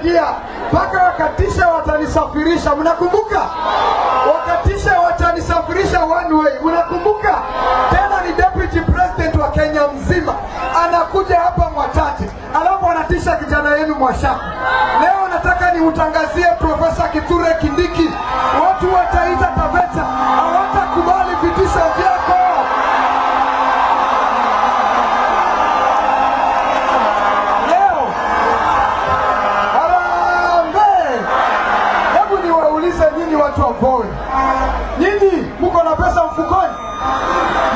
waliingia mpaka wakatisha watanisafirisha, mnakumbuka? Wakatisha watanisafirisha one way, mnakumbuka? Tena ni deputy president wa Kenya mzima anakuja hapa Mwatate, alafu anatisha kijana yenu Mwashaku. Leo nataka niutangazie Profesa Kithure Kindiki, watu wa Taita Taveta hawatakubali vitisho vyako. Leo Harambee! Hebu niwaulize nyinyi watu wa Voi, nyinyi mko na pesa mfukoni?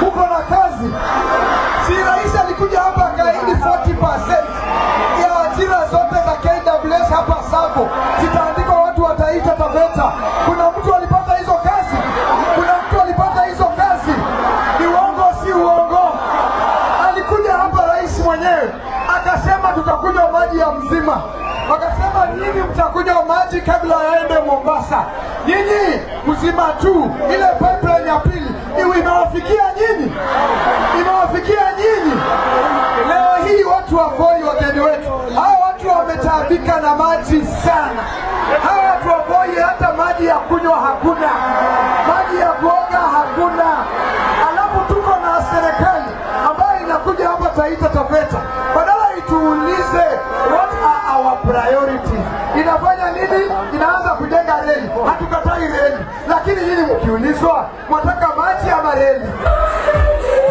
Mko na kazi? Si rais alikuja hapa akaahidi 40% ya ajira zote za KWS hapa Sako zitaandikwa watu wa Taita Taveta. Kuna mtu alipata hizo kazi? Kuna mtu alipata hizo kazi? Ni uongo si uongo? Alikuja hapa rais mwenyewe akasema tutakunywa maji ya mzima. Wakasema nyinyi mtakunywa maji kabla yaende Mombasa. Nyinyi mzima tu, ile pipeline ya pili imewafikia nyinyi? Imewafikia nyinyi? Leo hii watu wa Voi, wageni wetu, hawa watu wametaabika na maji sana. Hawa watu wa Voi hata maji ya kunywa hakuna, maji ya kuoga hakuna. Alafu tuko na serikali ambayo inakuja hapa Taita Taveta, badala ituulize what are our priorities, inafanya nini? Inaanza kujenga reli. Hatukatai reli, lakini nyinyi mkiulizwa mwataka maji ama reli?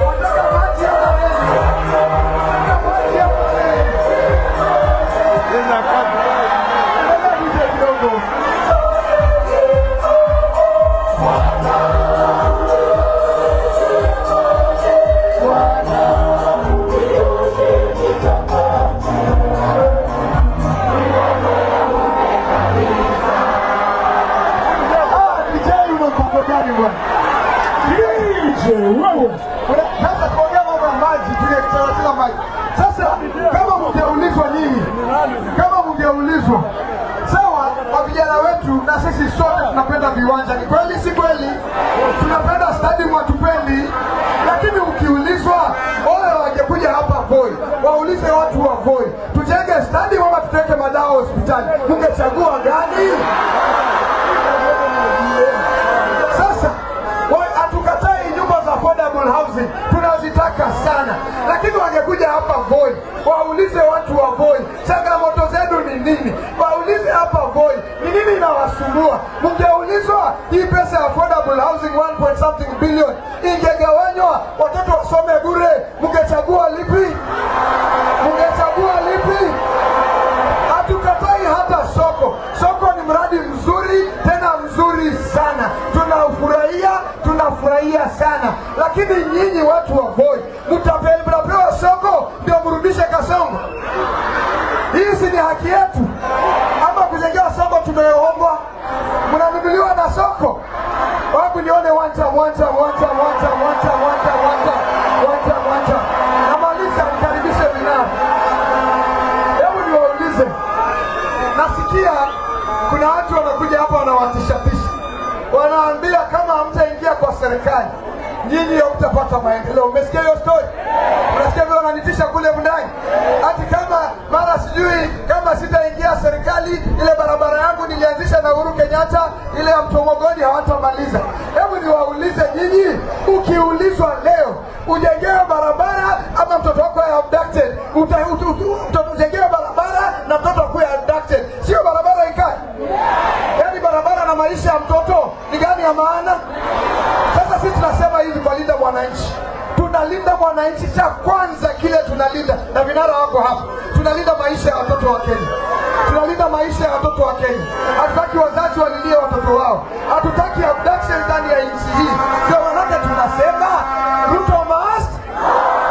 Mwataka maji ama reli? Mwataka maji ama reli? Sasa kuongea mambo ya maji, tuliyekitaratila maji. Sasa kama mngeulizwa nyinyi, kama mngeulizwa, sawa, kwa vijana wetu na sisi sote tunapenda viwanja, ni kweli si kweli? Tunapenda stadium, hatupendi? Lakini ukiulizwa wale wangekuja hapa Voi, waulize watu wa Voi, tujenge stadium ama tuteke madawa hospitali, mngechagua gani? Sasa hatukatai nyumba za affordable housing, tunazitaka sana, lakini wangekuja hapa Voi, waulize watu wa Voi, changamoto zenu ni nini? Waulize hapa Voi, ni nini inawasumbua? Mngeulizwa hii pesa ya affordable housing 1.something billion ingegawanywa watoto wasome bure, mngechagua lipi? Mngechagua lipi? Hatukatai hata soko. Soko ni mradi mzuri, tena mzuri sana, tunafurahia sana. Lakini nyinyi watu wa Voi, mtapewa soko ndio mrudishe Kasongo? Hii si ni haki yetu? Ama kujengewa soko tumeombwa? Mnanunuliwa na soko? Wapi nione wanja. Namaliza, nikaribishe vinara. Hebu niwaulize, nasikia kuna watu wanakuja hapa wanawatishatisha, wanaambia kama hamtaingia kwa serikali nyinyi hamtapata maendeleo. Umesikia hiyo story? Unasikia vile wananitisha kule ndani? Ati kama mara sijui kama sitaingia serikali, ile barabara yangu nilianzisha na Uhuru Kenyatta, ile ya Mtomogoni hawatamaliza. Hebu niwaulize nyinyi, ukiulizwa leo ujengewe barabara ama mtoto wako ya abducted, ujengewe barabara na mtoto wako ya abducted, sio barabara ikae? Yaani barabara na maisha ya mtoto ni gani ya maana? Sasa sisi tunasema hivi kwa linda mwananchi, tunalinda mwananchi. Cha kwanza kile tunalinda, na vinara wako hapa, tunalinda maisha ya watoto wa Kenya. Tunalinda maisha ya watoto wa Kenya. Hatutaki wazazi walilie watoto wao, hatutaki abduction ndani ya nchi hii. Ndio maana tunasema Ruto must,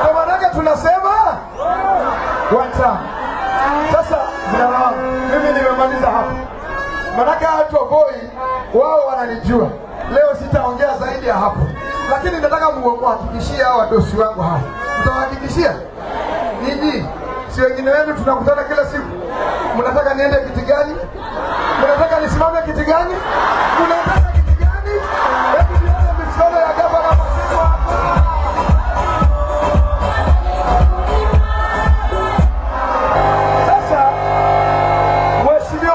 ndio maana tunasema wacha. Sasa vinara wangu, mimi nimemaliza hapa, maana watu wa Voi wao wananijua. Leo sitaongea zaidi ya hapo, lakini nataka muhakikishie hao wadosi wangu hapa. Mtawahakikishia nini? Si wengine wenu tunakutana kila siku. Mnataka niende kiti gani? Mnataka nisimame kiti gani? Mnataka kiti gani? Hebu nione mikono ya gavana Maseko hapa. Sasa mheshimiwa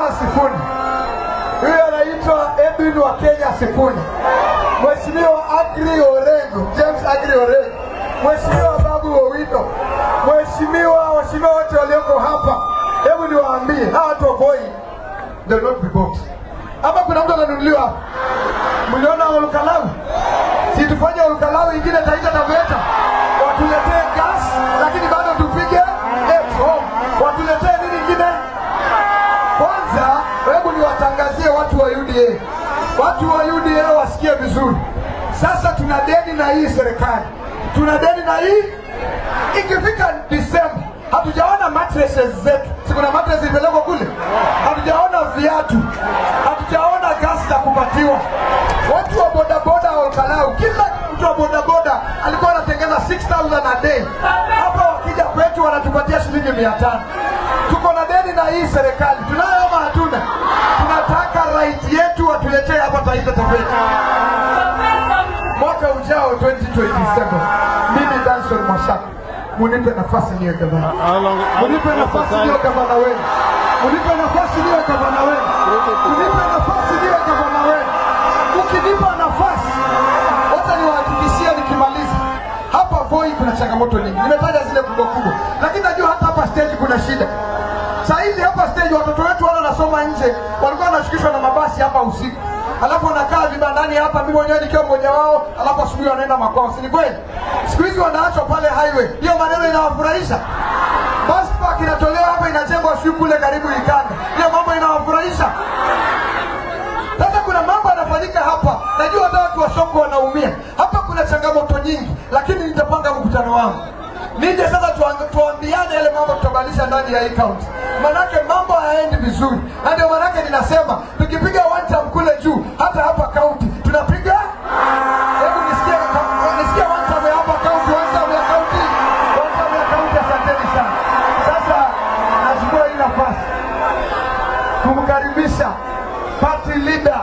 uchumi wa Kenya Sifuni, Mheshimiwa Agri Orengo, James Agri Orengo, Mheshimiwa Babu Owino, waheshimiwa wote walioko hapa, hebu niwaambie hawa watu wa Voi they will not be bought. Ama kuna mtu ananunuliwa hapa? Mliona Olkalau? Si tufanye Olkalau ingine Taita Taveta, watuletee gas lakini bado tupige at home. Watuletee nini ingine? Kwanza hebu niwatangazie watu wa UDA. Watu wa UDA wasikie vizuri. Sasa tuna deni na hii serikali. Tuna deni na hii. Ikifika Disemba hatujaona mattresses zetu. Sikuna mattress ipelekwa kule. Hatujaona viatu. Hatujaona gas za kupatiwa. Watu wa bodaboda Olkalau, kila mtu wa bodaboda alikuwa anatengeza 6,000 a day. Hapa wakija kwetu wanatupatia shilingi 500. Tuko na deni na hii serikali. Tunayo ama hatuna? Tunataka right yetu watuletee hapa Taita Taveta. Mwaka ujao 2027. Mimi Danson Mwashaka, munipe nafasi niwe gavana. Munipe nafasi niwe gavana wenu. Munipe nafasi niwe gavana wenu. Munipe nafasi niwe gavana wenu. Ukinipa nafasi, wacha niwahakikishie nikimaliza. Hapa Voi kuna changamoto nyingi. Nimetaja zile kubwa kubwa. Lakini najua hata hapa stage kuna shida. Sasa hivi hapa stage watoto wetu wale wanasoma nje, walikuwa wanashukishwa na mabasi hapa usiku. Alafu wanakaa vibandani hapa, mimi mwenyewe nikiwa mmoja wao, alafu asubuhi wanaenda makwao. Si ni kweli? Siku hizi wanaachwa pale highway. Hiyo maneno inawafurahisha? Bus park inatolewa hapa, inajengwa shughuli kule karibu Ikanda. Hiyo mambo inawafurahisha? Sasa kuna mambo yanafanyika hapa. Najua hata watu wa soko wanaumia. Hapa kuna changamoto nyingi, lakini nitapanga mkutano wangu. Nije sasa tuambiane yale mambo tutabadilisha ndani ya hii county. Manake mambo hayaendi vizuri. Na ndio manake ninasema tukipiga one term kule juu, hata hapa county tunapiga. Hebu nisikie one term ya hapa county, one term ya county. One term ya county, asanteni sana. Sasa nachukua hii nafasi kumkaribisha party leader